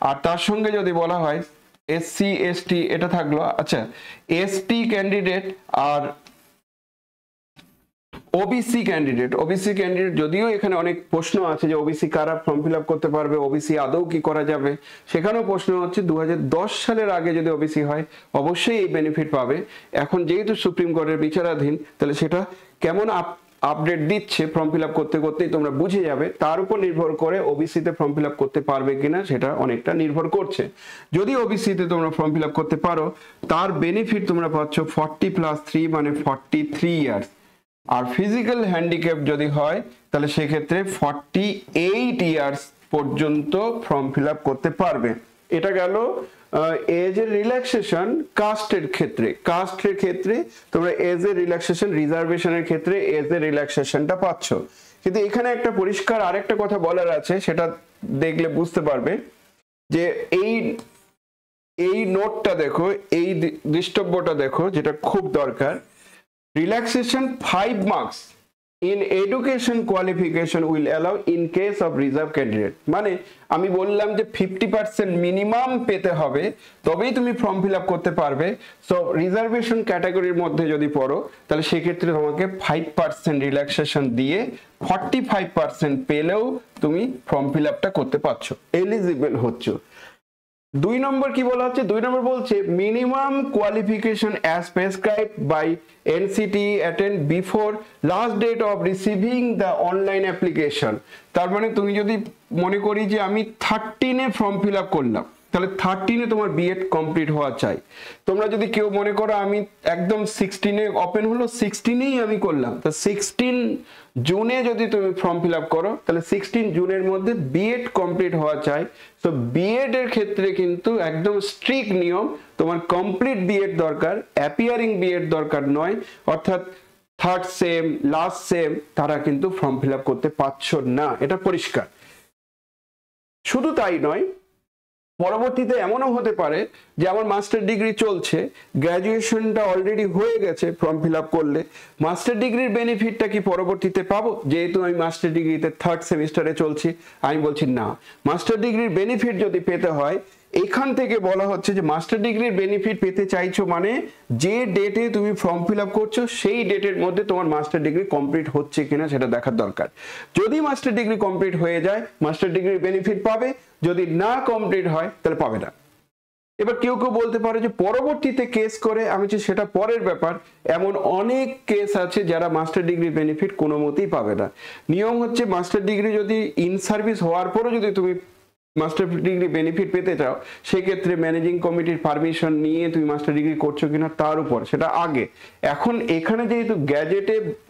আর তার সঙ্গে যদি বলা হয় এসসি, এসটি, এটা থাকলো। আচ্ছা, এসটি ক্যান্ডিডেট আর ওবিসি ক্যান্ডিডেট যদিও এখানে অনেক প্রশ্ন আছে যে ওবিসি কারা ফর্ম ফিল আপ করতে পারবে, ওবিসি আদৌ কি করা যাবে, সেখানেও প্রশ্ন হচ্ছে 2010 সালের আগে যদি ওবিসি হয় অবশ্যই এই বেনিফিট পাবে। এখন যেহেতু সুপ্রিম কোর্টের বিচারাধীন, তাহলে সেটা কেমন আপডেট দিচ্ছে, ফর্ম ফিল আপ করতে করতেই তোমরা বুঝে যাবে। তার উপর নির্ভর করে ওবিসিতে ফর্ম ফিল আপ করতে পারবে কিনা সেটা অনেকটা নির্ভর করছে। যদি ওবিসিতে তোমরা ফর্ম ফিল আপ করতে পারো, তার বেনিফিট তোমরা পাচ্ছ 40+3 মানে 43 ইয়ার্স। আর ফিজিক্যাল হ্যান্ডিক্যাপ যদি হয় তাহলে সেক্ষেত্রে 48 ইয়ার্স পর্যন্ত ফর্ম ফিল আপ করতে পারবে। এটা গেল এজের রিল্যাক্সেশন কাস্টের ক্ষেত্রে। কাস্টের ক্ষেত্রে তোমরা এজের রিল্যাক্সেশন, রিজার্ভেশনের ক্ষেত্রে এজের রিল্যাক্সেশনটা পাচ্ছ। কিন্তু এখানে একটা পরিষ্কার আরেকটা কথা বলার আছে, সেটা দেখলে বুঝতে পারবে যে এই নোটটা দেখো, এই দৃষ্টব্যটা দেখো, যেটা খুব দরকার। Relaxation 5 marks in education qualification will allow in case of reserve candidate। মানে আমি বললাম যে 50% মিনিমাম পেতে হবে তবেই তুমি ফর্ম ফিল আপ করতে পারবে। সো রিজার্ভেশন ক্যাটাগরির মধ্যে যদি পড়ো তাহলে সেক্ষেত্রে তোমাকে 5% রিল্যাক্সেশন দিয়ে 45% পেলেও তুমি ফর্ম ফিল আপটা করতে পারছো, এলিজিবল হচ্ছ। 2 নম্বর কি বলা হচ্ছে? 2 নম্বর বলছে minimum qualification as prescribed by NCTE attend before last date of receiving the online application. তার মানে তুমি যদি মনে করি যে আমি 13-এ ফর্ম ফিল আপ করলাম, তাহলে 13-এ তোমার বিএড কমপ্লিট হওয়া চাই। তোমরা যদি কেউ মনে করো আমি একদম 16-এ ওপেন হলো, 16-এই আমি করলাম, তো 16 জুনে যদি তুমি ফর্ম ফিল আপ করো তাহলে 16 জুনের মধ্যে বিএড কমপ্লিট হওয়া চাই। তো বিএড এর ক্ষেত্রে কিন্তু একদম স্ট্রিক্ট নিয়ম, তোমার কমপ্লিট বিএড দরকার, অ্যাপিয়ারিং বিএড দরকার নয়। অর্থাৎ থার্ড সেম, লাস্ট সেম তারা কিন্তু ফর্ম ফিল আপ করতে পারছো না, এটা পরিষ্কার। শুধু তাই নয়, পরবর্তীতে এমনও হতে পারে যে আমার মাস্টার ডিগ্রি চলছে, গ্র্যাজুয়েশনটা অলরেডি হয়ে গেছে, ফর্ম ফিল আপ করলে মাস্টার ডিগ্রির বেনিফিটটা কি পরবর্তীতে পাবো? যেহেতু আমি মাস্টার ডিগ্রিতে থার্ড সেমিস্টারে চলছি, আমি বলছি না। মাস্টার ডিগ্রির বেনিফিট যদি পেতে হয়, এখান থেকে বলা হচ্ছে যে মাস্টার ডিগ্রির বেনিফিট পেতে চাইছো মানে যে ডেটে তুমি ফর্ম ফিল আপ করছো সেই ডেটের মধ্যে তোমার মাস্টার ডিগ্রি কমপ্লিট হচ্ছে কিনা সেটা দেখার দরকার। যদি মাস্টার ডিগ্রি কমপ্লিট হয়ে যায় মাস্টার ডিগ্রির বেনিফিট পাবে, যদি না কমপ্লিট হয় তাহলে পাবে না। এবার কেউ কেউ বলতে পারে যে পরবর্তীতে কেস করে, আমি যে সেটা পরের ব্যাপার। এমন অনেক কেস আছে যারা মাস্টার ডিগ্রির বেনিফিট কোনো মতেই পাবে না। নিয়ম হচ্ছে মাস্টার ডিগ্রি যদি ইন সার্ভিস হওয়ার পরও যদি তুমি মাস্টার ডিগ্রি বেনিফিট পেতে চাও, সেক্ষেত্রে ম্যানেজিং কমিটির পারমিশন নিয়ে তুমি মাস্টার ডিগ্রি করছো কিনা তার উপর, সেটা আগে। এখন এখানে যেহেতু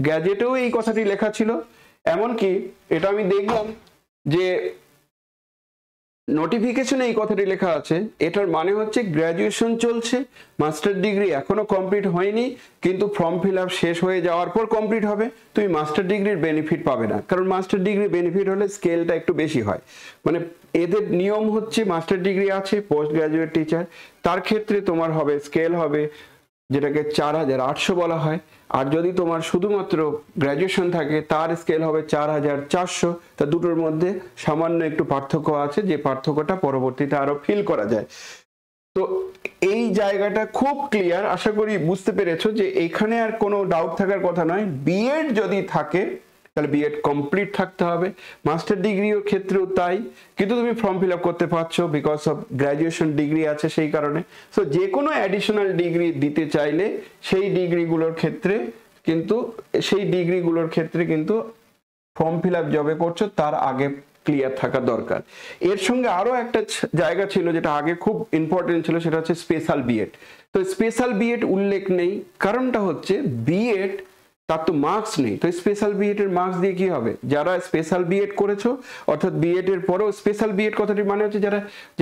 গ্যাজেটেও এই কথাটি লেখা ছিল, এমনকি এটা আমি দেখলাম যে নোটিফিকেশনে এই কথাটি লেখা আছে। এটার মানে হচ্ছে গ্র্যাজুয়েশন চলছে, মাস্টার ডিগ্রি এখনো কমপ্লিট হয়নি, কিন্তু ফর্ম ফিল আপ শেষ হয়ে যাওয়ার পর কমপ্লিট হবে, তুমি মাস্টার ডিগ্রির বেনিফিট পাবে না। কারণ মাস্টার ডিগ্রির বেনিফিট হলে স্কেলটা একটু বেশি হয়। মানে এদের নিয়ম হচ্ছে মাস্টার ডিগ্রি আছে, পোস্ট গ্র্যাজুয়েট টিচার, তার ক্ষেত্রে তোমার হবে স্কেল হবে যেটাকে 4800 বলা হয়। আর যদি তোমার শুধুমাত্র গ্র্যাজুয়েশন থাকে তার স্কেল হবে 4400। তা দুটোর মধ্যে সামান্য একটু পার্থক্য আছে, যে পার্থক্যটা পরবর্তীতে আরো ফিল করা যায়। তো এই জায়গাটা খুব ক্লিয়ার, আশা করি বুঝতে পেরেছো যে এখানে আর কোনো ডাউট থাকার কথা নয়। বিএড যদি থাকে তাহলে বিএড কমপ্লিট থাকতে হবে, মাস্টার ডিগ্রির ক্ষেত্রেও তাই। কিন্তু তুমি ফর্ম ফিল আপ করতে পারছো বিকজ অফ গ্র্যাজুয়েশন ডিগ্রি আছে সেই কারণে। সো যে কোনো অ্যাডিশনাল ডিগ্রি দিতে চাইলে সেই ডিগ্রিগুলোর ক্ষেত্রে কিন্তু ফর্ম ফিল আপ যবে করছো তার আগে ক্লিয়ার থাকা দরকার। এর সঙ্গে আরো একটা জায়গা ছিল যেটা আগে খুব ইম্পর্টেন্ট ছিল, সেটা হচ্ছে স্পেশাল বিএড। তো স্পেশাল বিএড উল্লেখ নেই, কারণটা হচ্ছে বিএড তার তো মার্কস নেই। তো স্পেশাল বিএড এর মার্কস দিয়ে কি হবে? যারা স্পেশাল বিএড করেছো, অর্থাৎ বিএড এর পরেও স্পেশাল বিএড কথাটি মানে হচ্ছে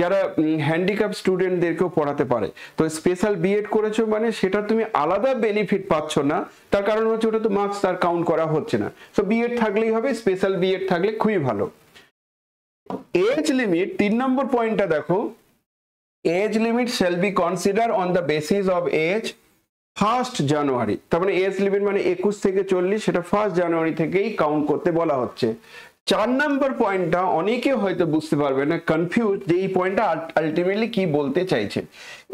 যারা হ্যান্ডিক্যাপ স্টুডেন্টদেরকেও পড়াতে পারে। তো স্পেশাল বিএড করেছো মানে সেটা তুমি আলাদা বেনিফিট পাচ্ছ না, তার কারণ হচ্ছে ওটা তো মার্কস তার কাউন্ট করা হচ্ছে না। তো বিএড থাকলেই হবে, স্পেশাল বিএড থাকলে খুবই ভালো। এজ লিমিট 3 নম্বর পয়েন্টটা দেখো, age limit shall be consider on the basis of age 1 January. তার মানে এজ লিমিট মানে 21 থেকে 40, সেটা 1 জানুয়ারি থেকেই কাউন্ট করতে বলা হচ্ছে। 4 নম্বর পয়েন্টটা অনেকে হয়তো বুঝতে পারবে না, কনফিউজ যে এই পয়েন্টটা আলটিমেটলি কি বলতে চাইছে।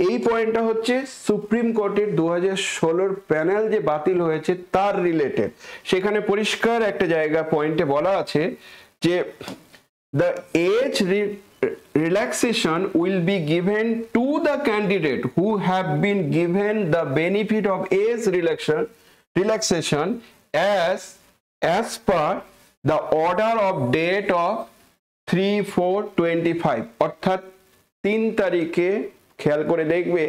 এই পয়েন্টটা হচ্ছে সুপ্রিম কোর্টের 2016 প্যানেল যে বাতিল হয়েছে তার রিলেটেড। সেখানে পরিষ্কার একটা জায়গা পয়েন্টে বলা আছে যে the age relaxation will be given to the candidate who have been given the benefit of age relaxation as as per the order of date of 3/4/25, অর্থাৎ 3 তারিখে খেয়াল করে দেখবে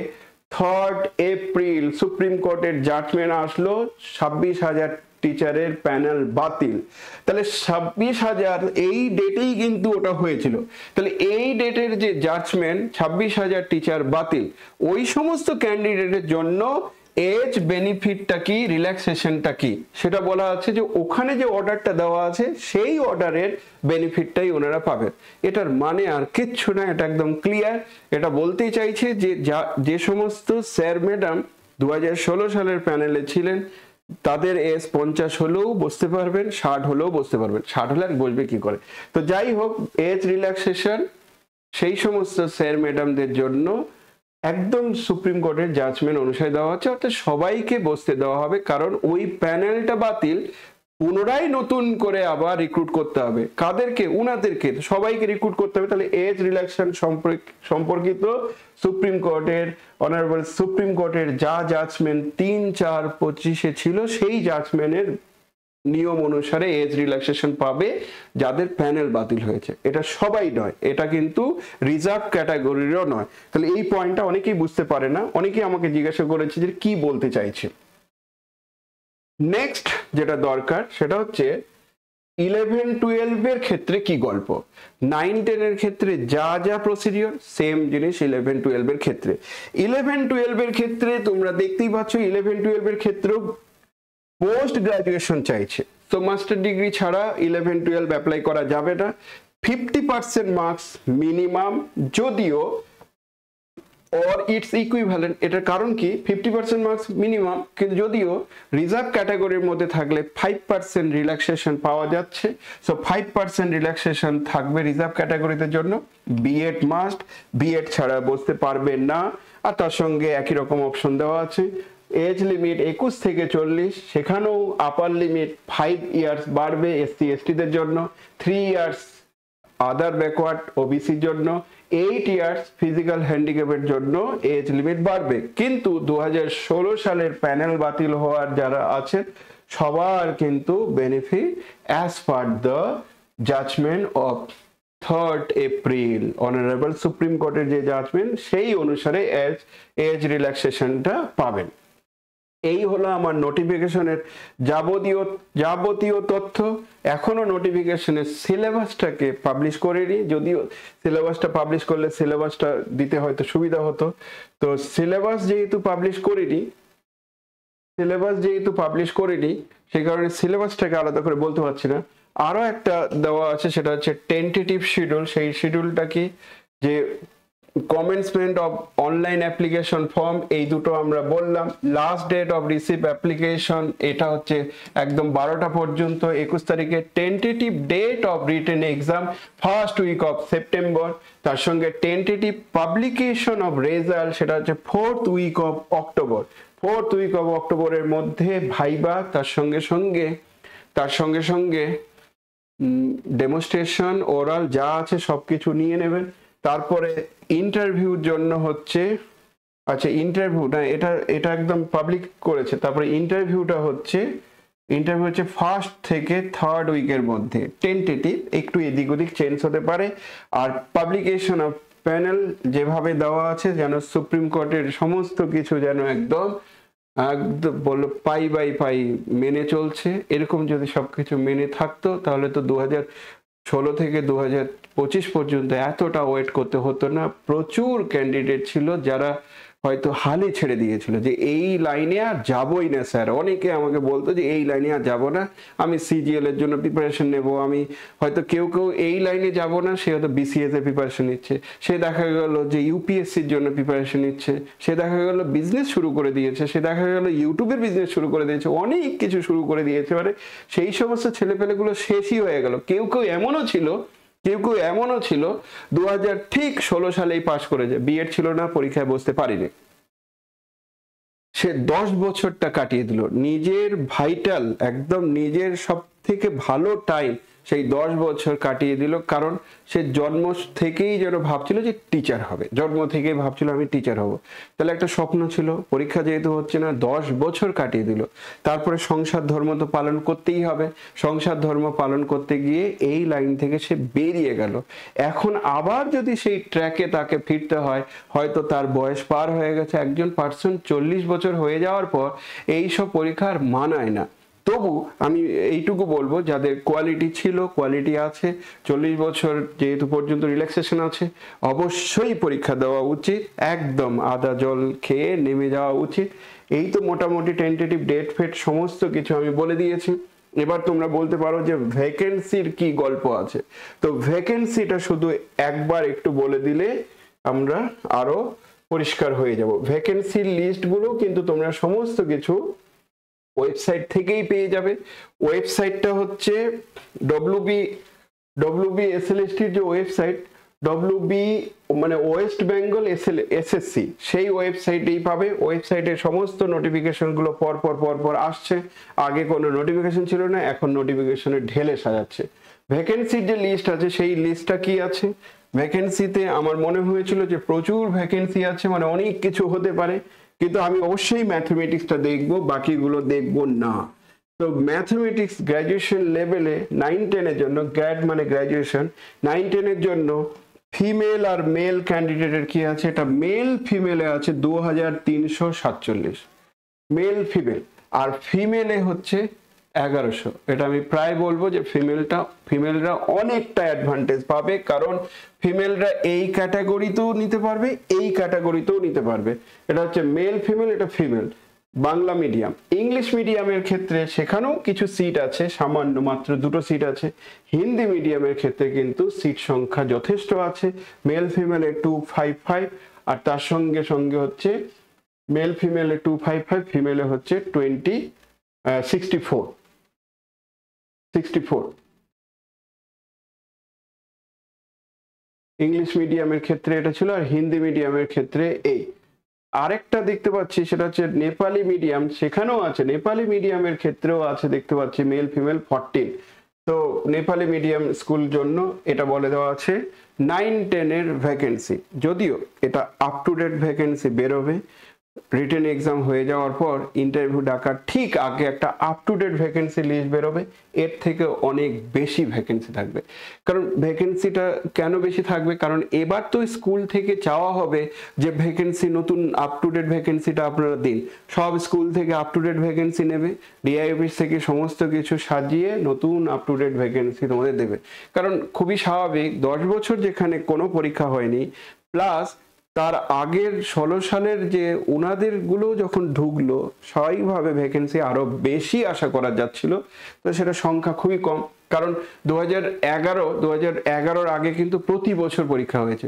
3rd এপ্রিল সুপ্রিম কোর্টের জাজমেন্ট আসলো 26,000 টিচারের প্যানেল বাতিল। তাহলে 26,000 এই ডেটেই কিন্তু ওটা হয়েছিল। তাহলে এই ডেটের যে জাজমেন্ট 26,000 টিচার বাতিল, ওই সমস্ত ক্যান্ডিডেটের জন্য এজ বেনিফিটটা কি, রিল্যাক্সেশনটা কি, সেটা বলা আছে যে ওখানে যে অর্ডারটা দেওয়া আছে সেই অর্ডারের বেনিফিটটাই ওনারা পাবেন। এটার মানে আর কিচ্ছু না, এটা একদম ক্লিয়ার। এটা বলতেই চাইছে যে যে সমস্ত স্যার ম্যাডাম 2016 সালের প্যানেলে ছিলেন তাদের এজ 50 হলেও বসতে পারবেন, 60 হলেও বসতে পারবেন। 60 হলে আর বসবে কি করে? তো যাই হোক, এজ রিল্যাক্সেশন সেই সমস্ত স্যার ম্যাডামদের জন্য একদম সুপ্রিম কোর্টের জাজমেন্ট অনুসারে দেওয়া হচ্ছে, অর্থাৎ সবাইকে বসতে দেওয়া হবে। কারণ ওই প্যানেলটা বাতিল, পুনরায় নতুন করে আবার রিক্রুট করতে হবে। কাদেরকে? উনাদেরকে, সবাইকে রিক্রুট করতে হবে। তাহলে এজ রিল্যাক্সেশন সম্পর্কিত সুপ্রিম কোর্টের অনারেবল সুপ্রিম কোর্টের যা জাজমেন্ট 3/4/25 ছিল, সেই জাজমেন্টের নিয়ম অনুসারে এজ রিল্যাক্সেশন পাবে যাদের প্যানেল বাতিল হয়েছে। এটা সবাই নয়, এটা কিন্তু রিজার্ভ ক্যাটাগরিরও নয়। তাহলে এই পয়েন্টটা অনেকেই বুঝতে পারে না, অনেকেই আমাকে জিজ্ঞাসা করেছে যে কি বলতে চাইছে। নেক্সট যেটা দরকার সেটা হচ্ছে 11-12 এর ক্ষেত্রে কি গল্প। 9-10 এর ক্ষেত্রে যা যা প্রসিডিওর, সেম জিনিস 11-12 এর ক্ষেত্রে। 11-12 এর ক্ষেত্রে তোমরা দেখতেই পাচ্ছ 11-12 এর ক্ষেত্রেও পোস্ট গ্রাজুয়েশন চাইছে। তো মাস্টার ডিগ্রি ছাড়া 11-12 অ্যাপ্লাই করা যাবে না। 50% মার্কস মিনিমাম, যদিও or its equivalent। এটার কারণ কি? 50% মার্কস মিনিমাম, কিন্তু যদিও রিজার্ভ ক্যাটাগরির মধ্যে থাকলে 5% রিল্যাক্সেশন পাওয়া যাচ্ছে। সো 5% রিল্যাক্সেশন থাকবে রিজার্ভ ক্যাটাগরিদের জন্য। বিএড মাস্ট, বিএড ছাড়া বসতে পারবে না। আর তার সঙ্গে একই রকম অপশন দেওয়া আছে। এজ লিমিট 21 থেকে 40, সেখানেও আপার লিমিট 5 ইয়ার্স বাড়বে এসসি এসটিদের জন্য, 3 ইয়ার্স আদার ব্যাকওয়ার্ড ওবিসির জন্য, 8 ইয়ার্স ফিজিক্যাল হ্যান্ডিক্যাপের জন্য এজ লিমিট বাড়বে। কিন্তু 2016 সালের প্যানেল বাতিল হওয়ার যারা আছেন সবার কিন্তু benefit as per the judgement of 3rd April honourable Supreme কোর্টের যে জাজমেন্ট সেই অনুসারে এজ রিল্যাক্সেশনটা পাবেন। এই হলো আমার নোটিফিকেশনের যাবতীয় তথ্য। এখনো নোটিফিকেশনের সিলেবাসটাকে পাবলিশ করেনি, যদিও সিলেবাসটা পাবলিশ করলে সিলেবাসটা দিতে হয়তো সুবিধা হতো। তো সিলেবাস যেহেতু পাবলিশ করিনি সেই কারণে সিলেবাসটাকে আলাদা করে বলতে পারছি না। আরো একটা দেওয়া আছে, সেটা হচ্ছে টেন্টেটিভ শিডিউল। সেই শিডিউলটা কি, যে commencement of online application form, এই দুটো আমরা বললাম। Last date of receive application, এটা হচ্ছে একদম 12টা পর্যন্ত 21 তারিখে। Tentative date of written exam first week of September. তার সঙ্গে টেন্টেটিভ পাবলিকেশন অফ রেজাল্ট, সেটা হচ্ছে 4th week of October. 4th week of অক্টোবরের মধ্যে ভাইবা, তার সঙ্গে সঙ্গে ডেমনস্ট্রেশন, ওরাল যা আছে সবকিছু নিয়ে নেবেন। তারপরে ইন্টারভিউর জন্য হচ্ছে, আচ্ছা ইন্টারভিউ না, এটা একদম পাবলিক করেছে। তারপরে ইন্টারভিউটা হচ্ছে 1st থেকে 3rd উইকের মধ্যে। টেন্টেটিভ, একটু এদিক ওদিক চেঞ্জ হতে পারে। আর পাবলিকেশন অফ প্যানেল যেভাবে দেওয়া আছে, যেন সুপ্রিম কোর্টের সমস্ত কিছু যেন একদম বললো পাই বাই পাই মেনে চলছে। এরকম যদি সবকিছু মেনে থাকতো তাহলে তো 2016 থেকে 2025 পর্যন্ত এতটা ওয়েট করতে হতো না। প্রচুর ক্যান্ডিডেট ছিল যারা হয়তো হালে ছেড়ে দিয়েছিল যে এই লাইনে আর যাবই না স্যার। অনেকে আমাকে বলতো যে এই লাইনে আর যাব না, আমি সিজিএল এর জন্য প্রিপারেশন নেব। আমি হয়তো কেউ এই লাইনে যাব না, সে হয়তো বিসিএস এর প্রিপারেশন নিচ্ছে, সে দেখা গেল যে ইউপিএসসির জন্য প্রিপারেশন নিচ্ছে, সে দেখা গেল বিজনেস শুরু করে দিয়েছে, সে দেখা গেল ইউটিউবের বিজনেস শুরু করে দিয়েছে, অনেক কিছু শুরু করে দিয়েছে। মানে সেই সমস্ত ছেলেপেলেগুলো শেষই হয়ে গেল। কেউ এমনও ছিল 2016 সালেই পাশ করেছে, বিএড ছিল না, পরীক্ষায় বসতে পারিনি। সে 10 বছরটা কাটিয়ে দিল নিজের ভাইটাল, একদম নিজের সব থেকে ভালো টাইম সেই 10 বছর কাটিয়ে দিল, কারণ সে জন্ম থেকেই যেন ভাবছিল যে টিচার হবে, জন্ম থেকেই ভাবছিল আমি টিচার হব। তাহলে একটা স্বপ্ন ছিল, পরীক্ষা যেহেতু হচ্ছে না 10 বছর কাটিয়ে দিল। তারপরে সংসার ধর্ম তো পালন করতেই হবে, সংসার ধর্ম পালন করতে গিয়ে এই লাইন থেকে সে বেরিয়ে গেল। এখন আবার যদি সেই ট্র্যাকে তাকে ফিরতে হয়, হয়তো তার বয়স পার হয়ে গেছে। একজন পার্সন 40 বছর হয়ে যাওয়ার পর এই সব পরীক্ষা আর মানায় না। তবু আমি এইটুকু বলবো, যাদের কোয়ালিটি ছিল, কোয়ালিটি আছে, 40 বছর যেহেতু পর্যন্ত রিল্যাক্সেশন আছে, অবশ্যই পরীক্ষা দেওয়া উচিত। একদম আদা জল খেয়ে নেমে যাওয়া উচিত। এই তো মোটামুটি টেন্টেটিভ ডেট ফেট সমস্ত কিছু আমি বলে দিয়েছি। এবার তোমরা বলতে পারো যে ভ্যাকেন্সির কি গল্প আছে। তো ভ্যাকেন্সিটা শুধু একবার একটু বলে দিলে আমরা আরো পরিষ্কার হয়ে যাব। ভ্যাকেন্সির লিস্টগুলো কিন্তু তোমরা সমস্ত কিছু ওয়েবসাইট থেকেই পেয়ে যাবে। ওয়েবসাইটটা হচ্ছে WBSLSTর যে ওয়েবসাইট, WB মানে ওয়েস্ট বেঙ্গল SSC, সেই ওয়েবসাইটেই পাবে। ওয়েবসাইটে সমস্ত নোটিফিকেশনগুলো পর আসছে। আগে কোনো নোটিফিকেশন ছিল না, এখন নোটিফিকেশনে ঢেলে সাজাচ্ছে। ভ্যাকেন্সির যে লিস্ট আছে সেই লিস্টটা কি আছে, ভ্যাকেন্সিতে আমার মনে হয়েছিল যে প্রচুর ভ্যাকেন্সি আছে, মানে অনেক কিছু হতে পারে, কিন্তু আমি অবশ্যই ম্যাথমেটিক্সটা দেখব, বাকিগুলো দেখব না। তো ম্যাথমেটিক্স গ্র্যাজুয়েশন লেভেলে 9-10 এর জন্য, গ্র্যাড মানে গ্র্যাজুয়েশন, 9-10 এর জন্য ফিমেল আর মেল ক্যান্ডিডেটের কি আছে, এটা মেল ফিমেলে আছে 2347, মেল ফিমেল, আর ফিমেলে হচ্ছে 1100। এটা আমি প্রায় বলবো যে ফিমেলরা অনেকটা অ্যাডভান্টেজ পাবে, কারণ ফিমেলরা এই ক্যাটাগরিতেও নিতে পারবে, এই ক্যাটাগরিতেও নিতে পারবে। এটা হচ্ছে মেল ফিমেল, এটা ফিমেল। বাংলা মিডিয়াম, ইংলিশ মিডিয়ামের ক্ষেত্রে সেখানেও কিছু সিট আছে, সামান্য মাত্র 2টো সিট আছে। হিন্দি মিডিয়ামের ক্ষেত্রে কিন্তু সিট সংখ্যা যথেষ্ট আছে, মেল ফিমেলে 255, আর তার সঙ্গে সঙ্গে হচ্ছে মেল ফিমেলে 255, ফিমেলে হচ্ছে 64। ইংলিশ মিডিয়ামের ক্ষেত্রে এটা ছিল, আর হিন্দি মিডিয়ামের ক্ষেত্রে এই। আরেকটা দেখতে পাচ্ছি সেটা হচ্ছে নেপালি মিডিয়াম, সেখানেও আছে, নেপালি মিডিয়ামের ক্ষেত্রেও আছে দেখতে পাচ্ছি মেল ফিমেল 14। তো নেপালি মিডিয়াম স্কুল জন্য এটা বলে দেওয়া আছে 9-10 এর ভ্যাকেন্সি। যদিও এটা আপ টু ডেট ভ্যাকেন্সি বেরোবে, রিটেন এক্সাম হয়ে যাওয়ার পর ইন্টারভিউ ডাকার ঠিক আগে একটা up to date vacancy list বেরোবে, এর থেকে অনেক বেশি ভ্যাকেন্সি থাকবে। কারণ ভ্যাকেন্সিটা কেন বেশি থাকবে, কারণ এবার তো স্কুল থেকে চাওয়া হবে যে ভ্যাকেন্সি, নতুন আপ টু ডেট ভ্যাকেন্সিটা আপনারা দিন। সব স্কুল থেকে আপ টু ডেট ভ্যাকেন্সি নেবে, ডিআই অফিস থেকে সমস্ত কিছু সাজিয়ে নতুন আপ টু ডেট ভ্যাকেন্সি তোমাদের দেবে। কারণ খুবই স্বাভাবিক, 10 বছর যেখানে কোনো পরীক্ষা হয়নি, প্লাস তার আগের 16 সালের যে ওনাদের গুলো যখন ঢুকলো, স্বাভাবিকভাবে ভ্যাকেন্সি আরো বেশি আশা করা যাচ্ছিল। তো সেটা সংখ্যা খুবই কম, কারণ 2011 আগে কিন্তু প্রতি বছর পরীক্ষা হয়েছে।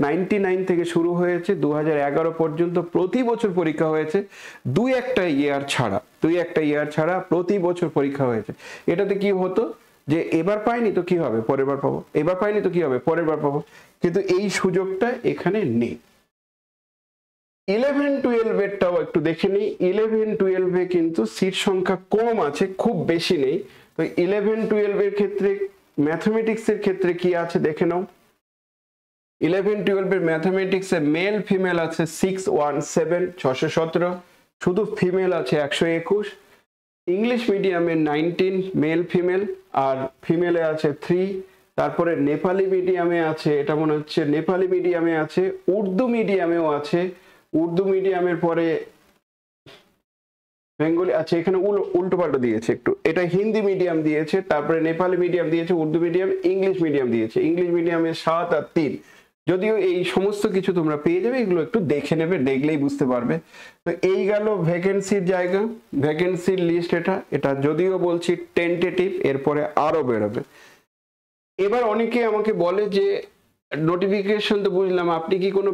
99 থেকে শুরু হয়েছে, 2011 পর্যন্ত প্রতি বছর পরীক্ষা হয়েছে, দুই একটা ইয়ার ছাড়া প্রতি বছর পরীক্ষা হয়েছে। এটাতে কি হতো যে এবার পাইনি তো কি হবে, পরের বার পাবো, এবার পাইনি তো কি হবে, পরের বার পাবো, কিন্তু এই সুযোগটা এখানে নেই। 11-12 এরটাও একটু দেখে নিই। 11-12 এ কিন্তু সিট সংখ্যা কম আছে, খুব বেশি নেই। তো 11-12 এর ক্ষেত্রে ম্যাথমেটিক্স এর ক্ষেত্রে কি আছে দেখে নাও। 11-12 এর ম্যাথমেটিক্সে মেল ফিমেল আছে 617, 617, শুধু ফিমেল আছে 121। ইংলিশ মিডিয়ামে 19 মেল ফিমেল, আর ফিমেলে আছে 3। তারপরে নেপালি মিডিয়ামে আছে, এটা মনে হচ্ছে নেপালি মিডিয়ামে আছে, উর্দু মিডিয়ামেও আছে, উর্দু মিডিয়ামের পরে বেঙ্গলি আছে, এখানে উল্টো পাল্টা দিয়েছে একটু, এটা হিন্দি মিডিয়াম দিয়েছে, তারপরে নেপালি মিডিয়াম দিয়েছে, উর্দু মিডিয়াম, ইংলিশ মিডিয়াম দিয়েছে। ইংলিশ মিডিয়ামে 7 আর 3। যদিও এই সমস্ত কিছু তোমরা পেয়ে যাবে, এগুলো একটু দেখে নেবে, দেখলেই বুঝতে পারবে। তো এই গেল ভ্যাকেন্সির জায়গা, ভ্যাকেন্সির লিস্ট। এটা যদিও বলছি টেন্টেটিভ, এরপরে আরো বেরোবে। এবার অনেকে আমাকে বলে যে নোটিফিকেশন তো বুঝলাম, আপনি কি কোনো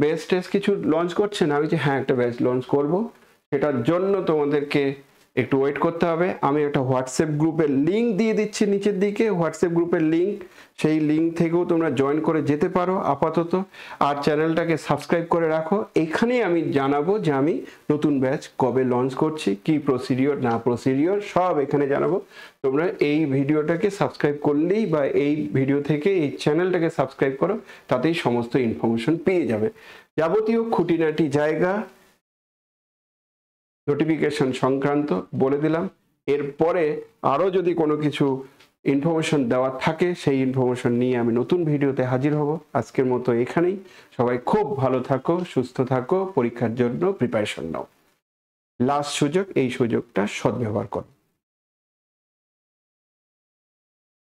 ব্যাচ টেস্ট কিছু লঞ্চ করছেন? আমি যে হ্যাঁ, একটা ব্যাচ লঞ্চ করব, সেটার জন্য তোমাদেরকে একটু ওয়েট করতে হবে। আমি একটা হোয়াটসঅ্যাপ গ্রুপের লিঙ্ক দিয়ে দিচ্ছি নিচের দিকে, হোয়াটসঅ্যাপ গ্রুপের লিঙ্ক, সেই লিঙ্ক থেকেও তোমরা জয়েন করে যেতে পারো আপাতত। আর চ্যানেলটাকে সাবস্ক্রাইব করে রাখো, এখানেই আমি জানাবো যে আমি নতুন ব্যাচ কবে লঞ্চ করছি, কি প্রসিডিওর না প্রসিডিওর সব এখানে জানাবো। তোমরা এই ভিডিওটাকে সাবস্ক্রাইব করলেই বা এই ভিডিও থেকে এই চ্যানেলটাকে সাবস্ক্রাইব করো, তাতেই সমস্ত ইনফরমেশন পেয়ে যাবে। যাবতীয় খুঁটিনাটি জায়গা নোটিফিকেশন সংক্রান্ত বলে দিলাম। এরপরে আরও যদি কোনো কিছু ইনফরমেশন দেওয়া থাকে সেই ইনফরমেশন নিয়ে আমি নতুন ভিডিওতে হাজির হব। আজকের মতো এখানেই। সবাই খুব ভালো থাকো, সুস্থ থাকো, পরীক্ষার জন্য প্রিপারেশন নাও। লাস্ট সুযোগ, এই সুযোগটা সদ্ব্যবহার করো।